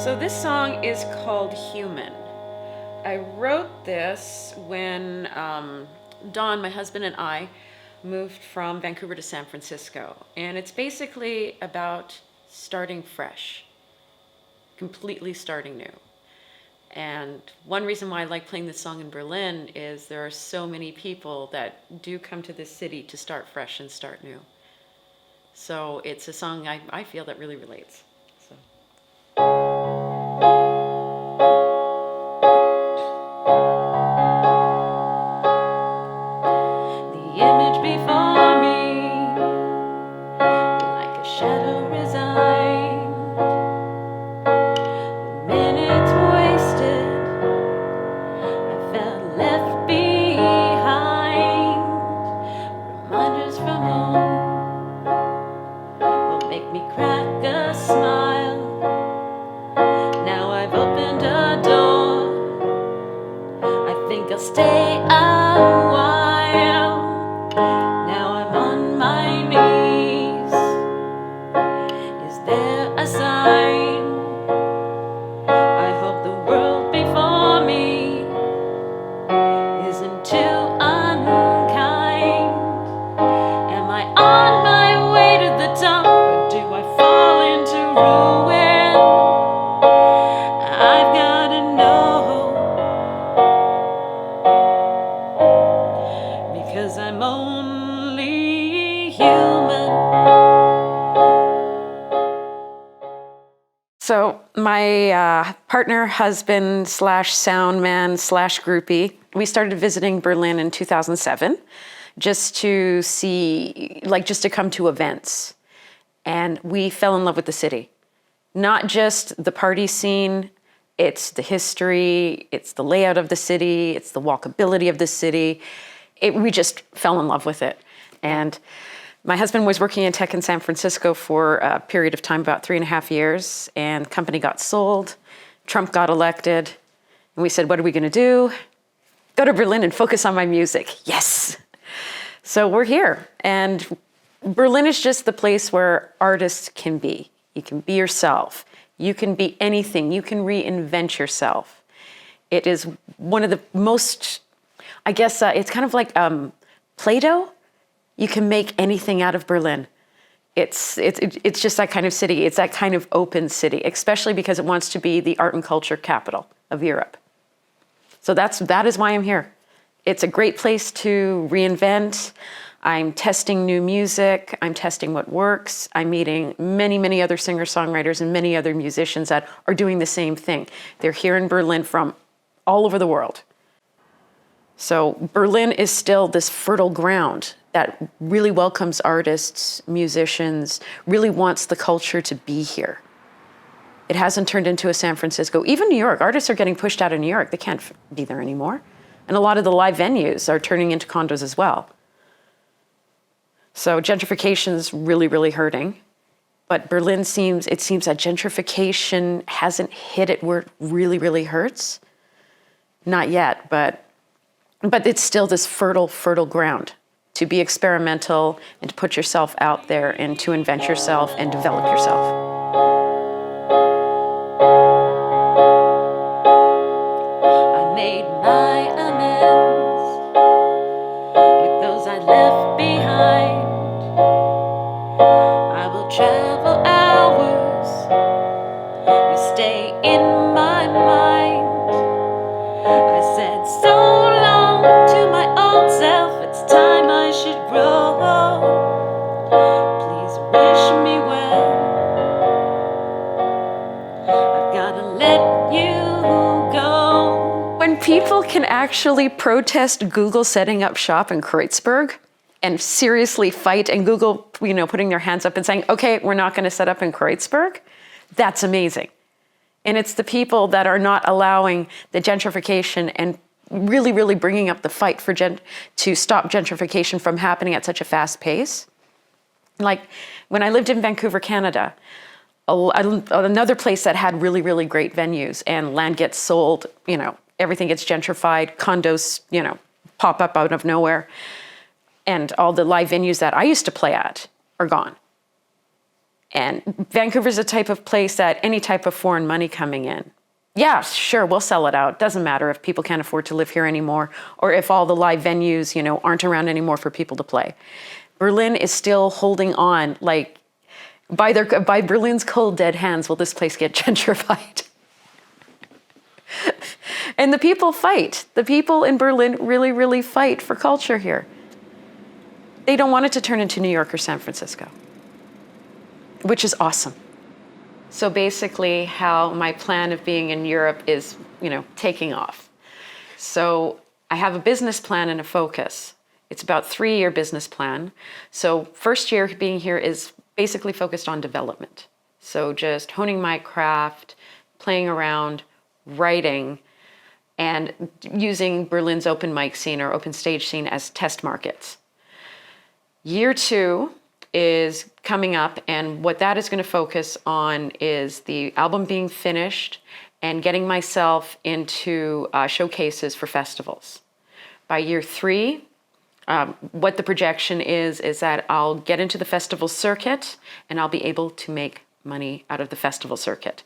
So this song is called Human. I wrote this when Don, my husband, and I moved from Vancouver to San Francisco. And it's basically about starting fresh, completely starting new. And one reason why I like playing this song in Berlin is there are so many people that do come to this city to start fresh and start new. So it's a song I feel that really relates. So. The image before me, like a shadow resigned, minutes wasted, I felt left behind. Reminders from home will make me crack a smile. Now I've opened a door, I think I'll stay a while. Now I'm on my knees. Is there a sign? I hope the world before me isn't too unkind. Am I on my way to the top, or do I fall into ruin? I've gotta know, because I'm only human. So my partner, husband slash sound man slash groupie, we started visiting Berlin in 2007 just to see, just to come to events. And we fell in love with the city. Not just the party scene, it's the history, it's the layout of the city, it's the walkability of the city. We just fell in love with it. And my husband was working in tech in San Francisco for a period of time, about 3.5 years, and the company got sold. Trump got elected, and we said, what are we gonna do? Go to Berlin and focus on my music. Yes. So we're here, and Berlin is just the place where artists can be. You can be yourself. You can be anything. You can reinvent yourself. It is one of the most, I guess, it's kind of like Play-Doh. You can make anything out of Berlin. It's just that kind of city. It's that kind of open city, especially because it wants to be the art and culture capital of Europe. So that is why I'm here. It's a great place to reinvent. I'm testing new music. I'm testing what works. I'm meeting many, many other singer-songwriters and many other musicians that are doing the same thing. They're here in Berlin from all over the world. So Berlin is still this fertile ground that really welcomes artists, musicians, really wants the culture to be here. It hasn't turned into a San Francisco. Even New York, artists are getting pushed out of New York. They can't be there anymore. And a lot of the live venues are turning into condos as well. So gentrification is really, really hurting. But Berlin seems that gentrification hasn't hit it where it really, really hurts. Not yet, but it's still this fertile ground to be experimental and to put yourself out there and to invent yourself and develop yourself. I made my amends with those I left behind. I will travel hours, you stay in my mind. I said so long to my old self, it's time I should grow. Please wish me well. I've gotta let you go. When people can actually protest Google setting up shop in Kreuzberg and seriously fight, and Google, putting their hands up and saying, okay, we're not gonna set up in Kreuzberg, that's amazing. And it's the people that are not allowing the gentrification and really, really bringing up the fight to stop gentrification from happening at such a fast pace. Like when I lived in Vancouver, Canada, another place that had really, really great venues, and land gets sold, everything gets gentrified, condos, pop up out of nowhere. And all the live venues that I used to play at are gone. And Vancouver's a type of place that any type of foreign money coming in, yeah, sure, we'll sell it out. Doesn't matter if people can't afford to live here anymore or if all the live venues, aren't around anymore for people to play. Berlin is still holding on, like, by Berlin's cold, dead hands will this place get gentrified. And the people fight. The people in Berlin really, really fight for culture here. They don't want it to turn into New York or San Francisco, which is awesome. So basically how my plan of being in Europe is, taking off. So I have a business plan and a focus. It's about 3-year business plan. So first year being here is basically focused on development. So just honing my craft, playing around, writing, and using Berlin's open mic scene or open stage scene as test markets. Year 2 is coming up, and what that is going to focus on is the album being finished and getting myself into showcases for festivals. By year 3, what the projection is that I'll get into the festival circuit and I'll be able to make money out of the festival circuit.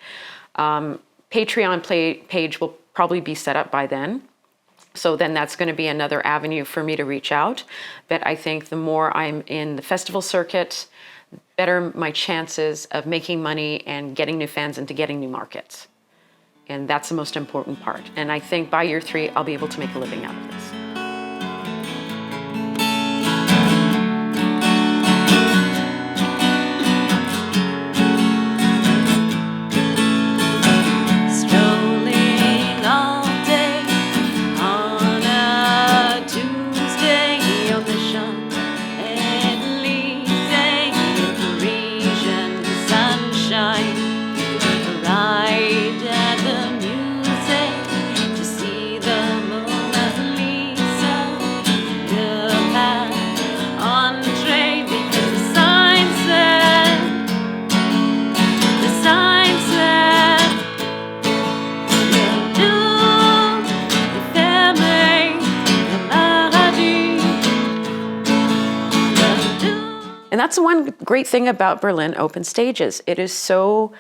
Patreon page will probably be set up by then. So then that's going to be another avenue for me to reach out. But I think the more I'm in the festival circuit, better my chances of making money and getting new fans into getting new markets. And that's the most important part. And I think by year 3, I'll be able to make a living out of this. And that's one great thing about Berlin open stages. It is so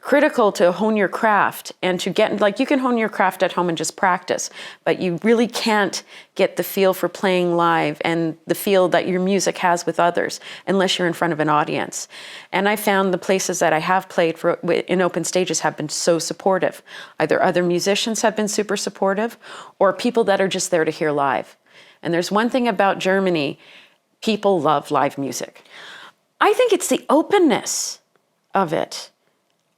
critical to hone your craft and to get, like, you can hone your craft at home and just practice, but you really can't get the feel for playing live and the feel that your music has with others unless you're in front of an audience. And I found the places that I have played in open stages have been so supportive. Either other musicians have been super supportive or people that are just there to hear live. And there's one thing about Germany, people love live music. I think it's the openness of it.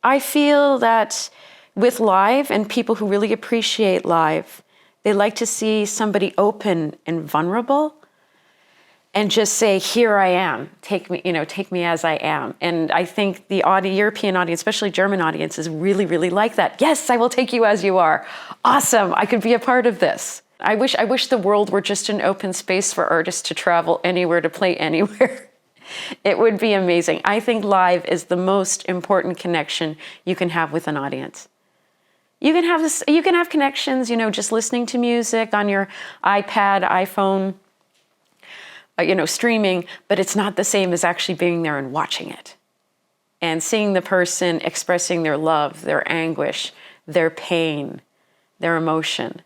I feel that with live and people who really appreciate live, they like to see somebody open and vulnerable and just say, here I am, take me as I am. And I think the European audience, especially German audiences, really, really like that. Yes, I will take you as you are. Awesome, I could be a part of this. I wish the world were just an open space for artists to travel anywhere, to play anywhere. It would be amazing. I think live is the most important connection you can have with an audience. You can have connections, just listening to music on your iPad, iPhone, streaming, but it's not the same as actually being there and watching it and seeing the person expressing their love, their anguish, their pain, their emotion.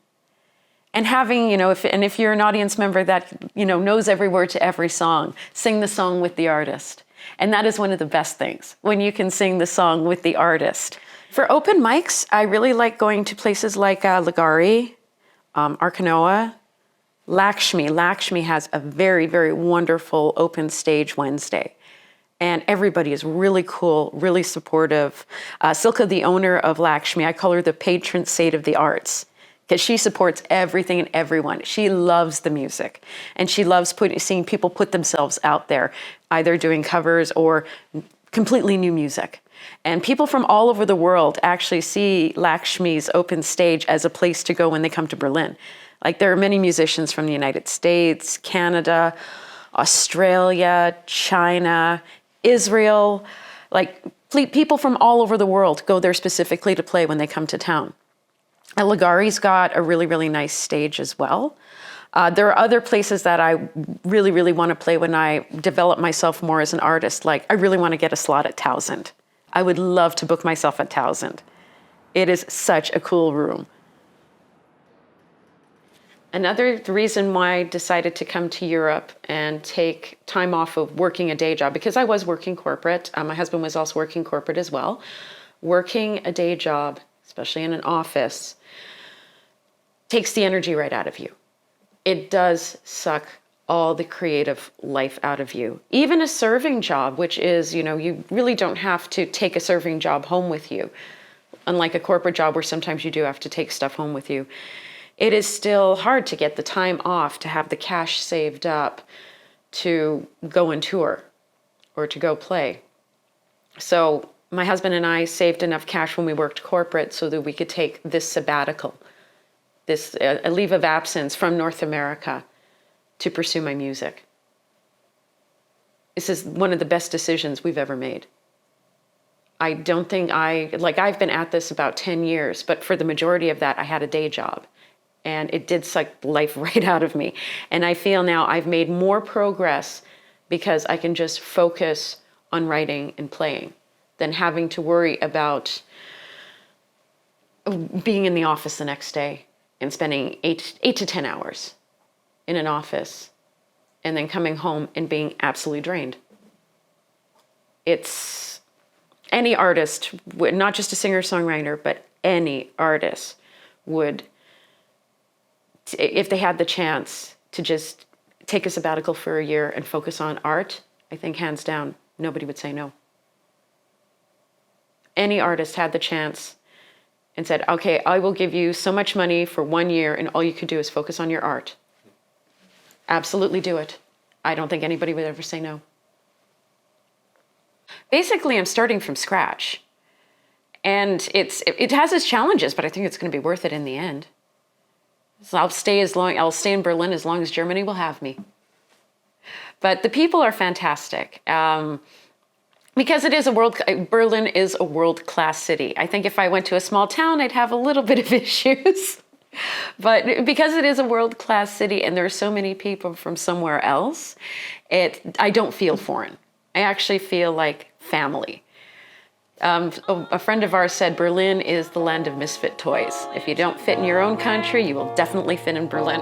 And having, if you're an audience member that, knows every word to every song, sing the song with the artist. And that is one of the best things, when you can sing the song with the artist. For open mics, I really like going to places like Ligari, Arkanoa, Lakshmi. Lakshmi has a very, very wonderful open stage Wednesday. And everybody is really cool, really supportive. Silka, the owner of Lakshmi, I call her the patron saint of the arts, because she supports everything and everyone. She loves the music, and she loves seeing people put themselves out there, either doing covers or completely new music. And people from all over the world actually see Lakshmi's open stage as a place to go when they come to Berlin. Like, there are many musicians from the United States, Canada, Australia, China, Israel. Like, people from all over the world go there specifically to play when they come to town. Ligari's got a really, really nice stage as well. There are other places that I really, really want to play when I develop myself more as an artist. Like, I really want to get a slot at Townsend. I would love to book myself at Townsend. It is such a cool room. Another reason why I decided to come to Europe and take time off of working a day job, because I was working corporate. My husband was also working corporate as well. Working a day job, especially in an office, takes the energy right out of you. It does suck all the creative life out of you. Even a serving job, which is, you really don't have to take a serving job home with you. Unlike a corporate job where sometimes you do have to take stuff home with you. It is still hard to get the time off, to have the cash saved up to go and tour or to go play. So my husband and I saved enough cash when we worked corporate so that we could take this sabbatical, this a leave of absence from North America to pursue my music. This is one of the best decisions we've ever made. I don't think I've been at this about 10 years, but for the majority of that, I had a day job. And it did suck life right out of me. And I feel now I've made more progress because I can just focus on writing and playing than having to worry about being in the office the next day and spending 8 to 10 hours in an office and then coming home and being absolutely drained. It's any artist, not just a singer-songwriter, but any artist would, if they had the chance to just take a sabbatical for a year and focus on art, I think hands down, nobody would say no. Any artist had the chance and said, okay, I will give you so much money for 1 year and all you could do is focus on your art. Absolutely do it. I don't think anybody would ever say no. Basically, I'm starting from scratch. And it has its challenges, but I think it's going to be worth it in the end. So I'll stay in Berlin as long as Germany will have me. But the people are fantastic. Because Berlin is a world-class city. I think if I went to a small town, I'd have a little bit of issues. But because it is a world-class city and there are so many people from somewhere else, I don't feel foreign. I actually feel like family. A friend of ours said Berlin is the land of misfit toys. If you don't fit in your own country, you will definitely fit in Berlin.